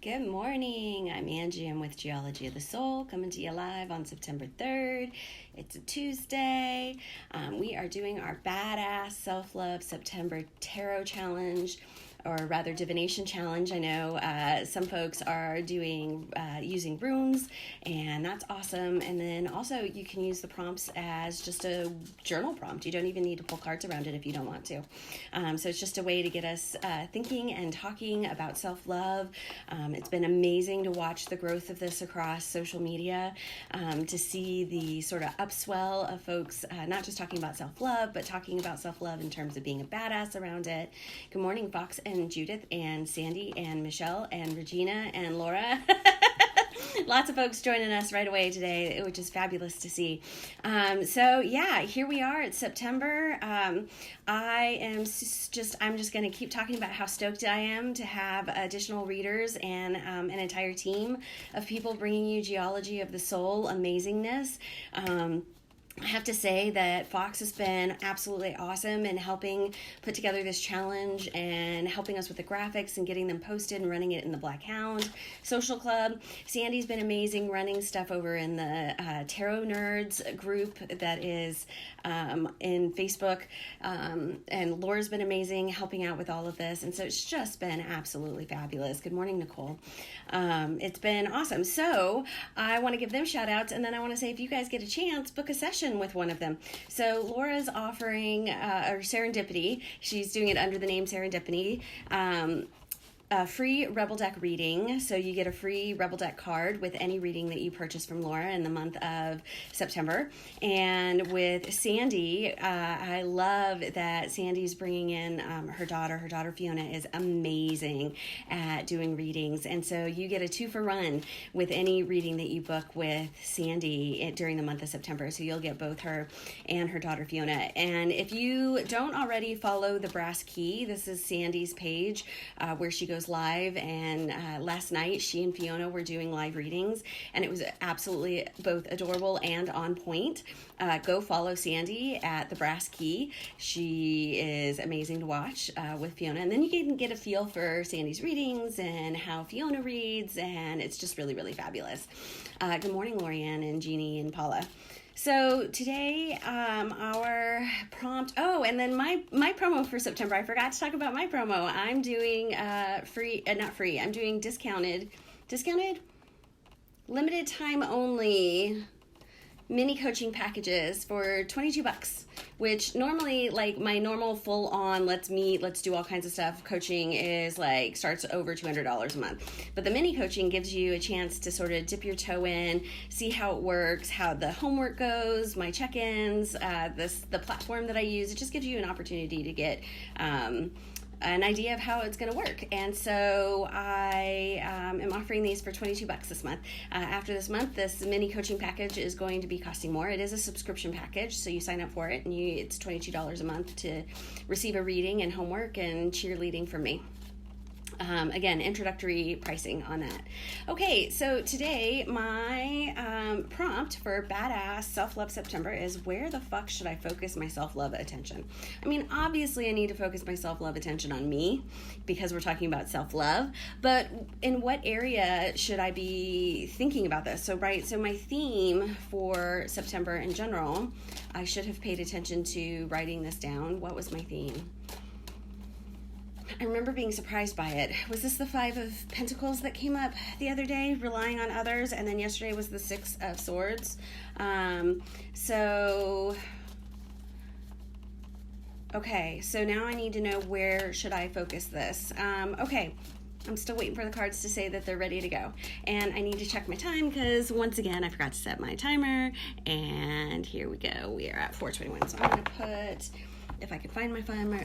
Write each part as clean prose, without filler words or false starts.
Good morning. I'm Angie. I'm with Geology of the Soul, coming to you live on September 3rd. It's a Tuesday. We are doing our Badass Self-Love September Tarot Challenge, or rather divination challenge. I know some folks are doing using runes, and that's awesome. And then also you can use the prompts as just a journal prompt. You don't even need to pull cards around it if you don't want to. So it's just a way to get us thinking and talking about self-love. It's been amazing to watch the growth of this across social media, to see the sort of upswell of folks not just talking about self-love, but talking about self-love in terms of being a badass around it. Good morning, Fox and Judith and Sandy and Michelle and Regina and Laura. Lots of folks joining us right away today, which is fabulous to see. So yeah, here we are. It's September. I'm just going to keep talking about how stoked I am to have additional readers and an entire team of people bringing you Geology of the Soul amazingness. I have to say that Fox has been absolutely awesome in helping put together this challenge and helping us with the graphics and getting them posted and running it in the Black Hound Social Club. Sandy's been amazing running stuff over in the Tarot Nerds group that is in Facebook. And Laura's been amazing helping out with all of this. And so it's just been absolutely fabulous. Good morning, Nicole. It's been awesome. So I want to give them shout outs, and then I want to say, if you guys get a chance, book a session with one of them. So Laura's offering or Serendipity. She's doing it under the name Serendipity. A free Rebel Deck reading. So you get a free Rebel Deck card with any reading that you purchase from Laura in the month of September. And with Sandy, I love that Sandy's bringing in her daughter. Her daughter Fiona is amazing at doing readings. And so you get a 2-for-1 with any reading that you book with Sandy during the month of September. So you'll get both her and her daughter Fiona. And if you don't already follow the Brass Key, this is Sandy's page where she goes live, and last night she and Fiona were doing live readings, and it was absolutely both adorable and on point. Go follow Sandy at the Brass Key. She is amazing to watch with Fiona, and then you can get a feel for Sandy's readings and how Fiona reads, and it's just really, really fabulous. Good morning, Lorianne and Jeannie and Paula. So today, our prompt, and then my promo for September, I forgot to talk about my promo. I'm doing I'm doing discounted, limited time only mini coaching packages for $22, which normally, like, my normal full on let's meet, let's do all kinds of stuff coaching is like starts over $200 a month. But the mini coaching gives you a chance to sort of dip your toe in, see how it works, how the homework goes, my check-ins, the platform that I use. It just gives you an opportunity to get an idea of how it's going to work. And so I am offering these for $22 this month. After this month, this mini coaching package is going to be costing more. It is a subscription package, so you sign up for it, and it's $22 a month to receive a reading and homework and cheerleading from me. Again, introductory pricing on that. Okay, so today my prompt for Badass Self-Love September is, where the fuck should I focus my self-love attention? I mean, obviously I need to focus my self-love attention on me because we're talking about self-love, but in what area should I be thinking about this? So my theme for September in general, I should have paid attention to writing this down. What was my theme? I remember being surprised by it. Was this the 5 of Pentacles that came up the other day, relying on others? And then yesterday was the 6 of Swords. Okay, so now I need to know, where should I focus this? Okay, I'm still waiting for the cards to say that they're ready to go. And I need to check my time because, once again, I forgot to set my timer. And here we go. We are at 4:21. So I'm going to put, if I can find my timer,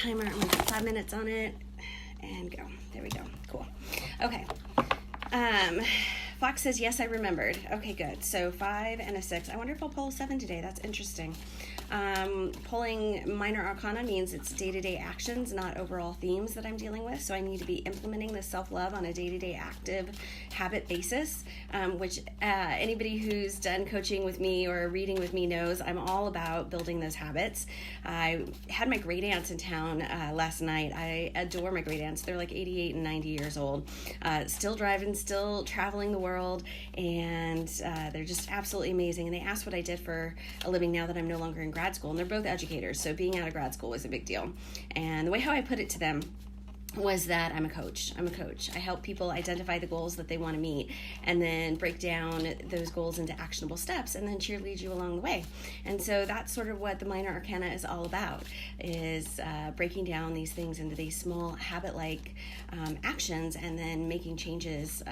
I'm going to put 5 minutes on it and go. There we go. Cool. Okay. Fox says, yes, I remembered. Okay, good. So 5 and a 6. I wonder if I'll pull 7 today. That's interesting. Pulling minor arcana means it's day-to-day actions, not overall themes that I'm dealing with. So I need to be implementing this self-love on a day-to-day active habit basis, which anybody who's done coaching with me or reading with me knows I'm all about building those habits. I had my great aunts in town last night. I adore my great aunts. They're like 88 and 90 years old, still driving, still traveling the world, and they're just absolutely amazing. And they asked what I did for a living now that I'm no longer in grad school, and they're both educators, so being out of grad school was a big deal. And the way how I put it to them was that I'm a coach. I help people identify the goals that they want to meet and then break down those goals into actionable steps and then cheerlead you along the way. And so that's sort of what the minor arcana is all about, is breaking down these things into these small habit-like actions and then making changes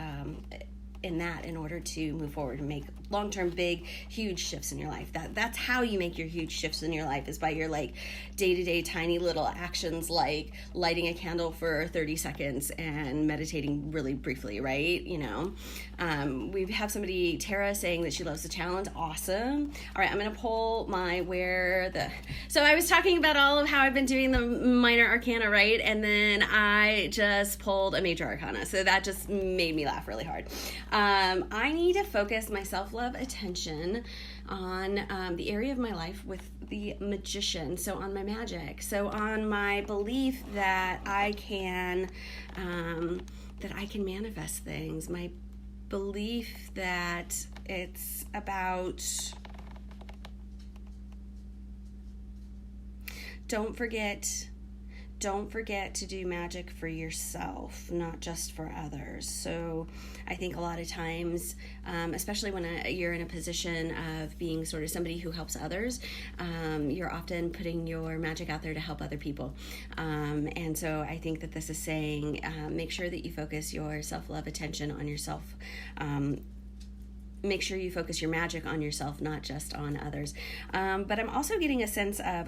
in that in order to move forward and make long-term big huge shifts in your life. That's how you make your huge shifts in your life, is by your like day-to-day tiny little actions, like lighting a candle for 30 seconds and meditating really briefly, right? You know, we have somebody, Tara, saying that she loves the challenge. Awesome. All right, I'm gonna pull my so I was talking about all of how I've been doing the minor arcana, right? And then I just pulled a major arcana, so that just made me laugh really hard. I need to focus my self-love attention on the area of my life with the magician, so on my magic, so on my belief that I can manifest things, my belief that it's about don't forget to do magic for yourself, not just for others. So I think a lot of times, especially when you're in a position of being sort of somebody who helps others, you're often putting your magic out there to help other people. And so I think that this is saying, make sure that you focus your self-love attention on yourself. Make sure you focus your magic on yourself, not just on others. But I'm also getting a sense of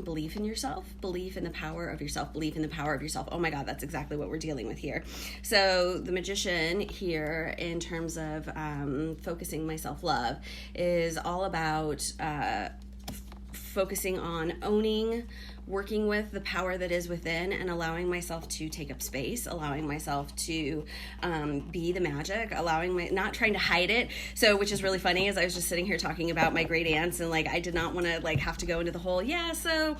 belief in yourself, belief in the power of yourself, belief in the power of yourself. Oh my God, that's exactly what we're dealing with here. So the magician here, in terms of focusing my self-love, is all about focusing on owning, working with the power that is within, and allowing myself to take up space, allowing myself to be the magic, not trying to hide it. So, which is really funny, as I was just sitting here talking about my great aunts, and like I did not want to like have to go into the whole, so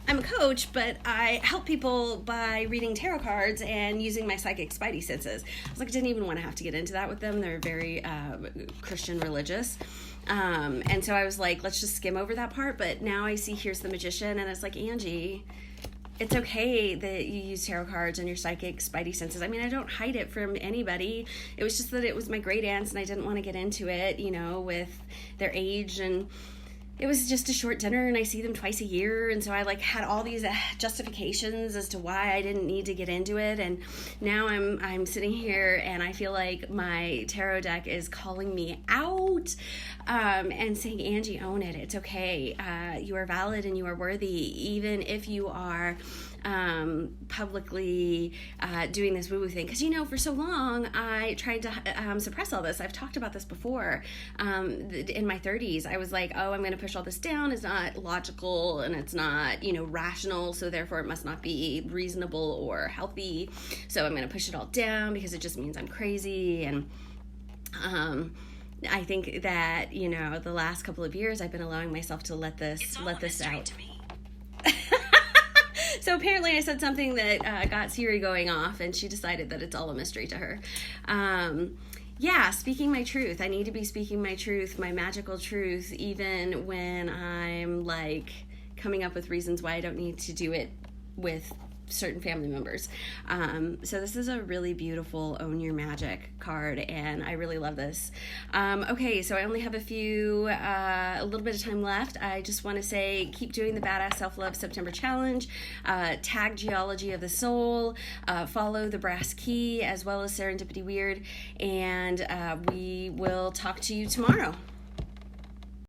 I'm a coach, but I help people by reading tarot cards and using my psychic spidey senses. I was like, I didn't even want to have to get into that with them. They're very Christian religious. And so I was like, let's just skim over that part. But now I see here's the magician, and it's like, Angie, it's okay that you use tarot cards and your psychic spidey senses. I mean, I don't hide it from anybody. It was just that it was my great aunts, and I didn't want to get into it, with their age, and it was just a short dinner, and I see them twice a year, and so I like had all these justifications as to why I didn't need to get into it. And now I'm sitting here, and I feel like my tarot deck is calling me out and saying, Angie, own it. It's okay. You are valid and you are worthy, even if you are publicly doing this woo-woo thing. Because, for so long, I tried to suppress all this. I've talked about this before. In my 30s, I was like, I'm going to push all this down. It's not logical, and it's not, rational, so therefore it must not be reasonable or healthy. So I'm going to push it all down because it just means I'm crazy. And I think that, the last couple of years, I've been allowing myself to let this out. To me. So apparently I said something that got Siri going off, and she decided that it's all a mystery to her. Speaking my truth. I need to be speaking my truth, my magical truth, even when I'm like coming up with reasons why I don't need to do it with certain family members. So this is a really beautiful Own Your Magic card, and I really love this. Okay, so I only have a little bit of time left. I just want to say, keep doing the Badass Self-Love September Challenge. Tag Geology of the Soul. Follow the Brass Key as well as Serendipity Wyrd, and we will talk to you tomorrow.